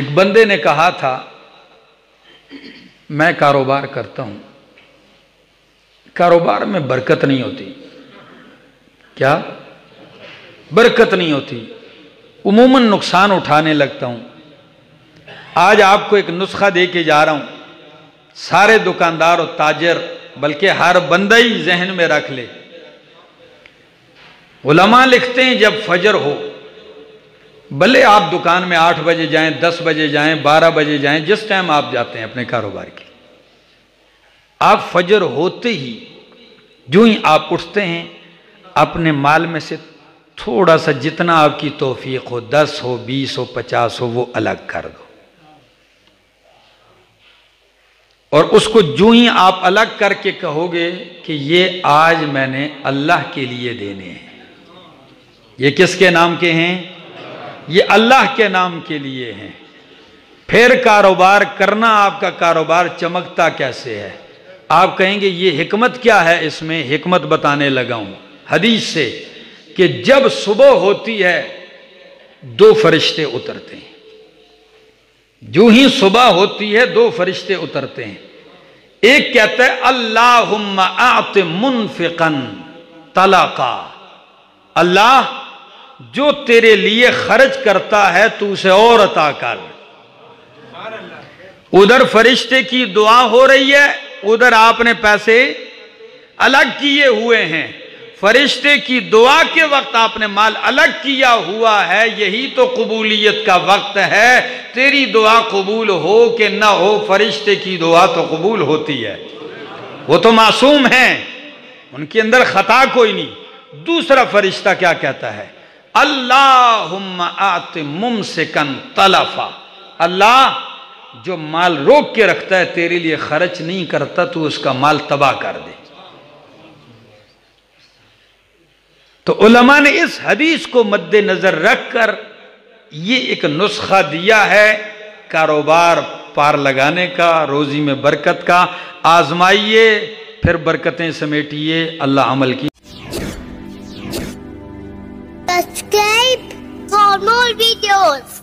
ایک بندے نے کہا تھا میں کاروبار کرتا ہوں، کاروبار میں برکت نہیں ہوتی۔ کیا برکت نہیں ہوتی؟ عموماً نقصان اٹھانے لگتا ہوں۔ آج آپ کو ایک نسخہ دے کے جا رہا ہوں، سارے دکاندار اور تاجر بلکہ ہر بندہ ہی ذہن میں رکھ لے۔ علماء لکھتے ہیں جب فجر ہو، بھلے آپ دکان میں 8 بجے جائیں، 10 بجے جائیں، 12 بجے جائیں، جس ٹائم آپ جاتے ہیں اپنے کاروبار کے، آپ فجر ہوتے ہی جو ہی آپ اٹھتے ہیں اپنے مال میں سے تھوڑا سا جتنا آپ کی توفیق ہو، 10 ہو، 20 ہو، 50 ہو، وہ الگ کر دو، اور اس کو جو ہی آپ الگ کر کے کہو گے کہ یہ آج میں نے اللہ کے لیے دینے ہیں۔ یہ کس کے نام کے ہیں؟ یہ اللہ کے نام کے لیے ہیں۔ پھر کاروبار کرنا، آپ کا کاروبار چمکتا کیسے ہے؟ آپ کہیں گے یہ حکمت کیا ہے؟ اس میں حکمت بتانے لگا ہوں حدیث سے کہ جب صبح ہوتی ہے 2 فرشتے اترتے ہیں، جو ہی صبح ہوتی ہے 2 فرشتے اترتے ہیں۔ ایک کہتا ہے اللہم اعط منفقا طلقا، اللہ جو تیرے لیے خرچ کرتا ہے تو اسے اور عطا کر۔ ادھر فرشتے کی دعا ہو رہی ہے، ادھر آپ نے پیسے الگ کیے ہوئے ہیں۔ فرشتے کی دعا کے وقت آپ نے مال الگ کیا ہوا ہے، یہی تو قبولیت کا وقت ہے۔ تیری دعا قبول ہو کہ نہ ہو، فرشتے کی دعا تو قبول ہوتی ہے، وہ تو معصوم ہیں، ان کے اندر خطا کوئی نہیں۔ دوسرا فرشتہ کیا کہتا ہے؟ اللہم اعط ممسکن تلفا، اللہ جو مال روک کے رکھتا ہے تیرے لیے خرچ نہیں کرتا، تو اس کا مال تباہ کر دے۔ تو علماء نے اس حدیث کو مد نظر رکھ کر یہ ایک نسخہ دیا ہے کاروبار پار لگانے کا، روزی میں برکت کا۔ آزمائیے پھر برکتیں سمیٹیے، اللہ عمل کی۔ Subscribe for more videos.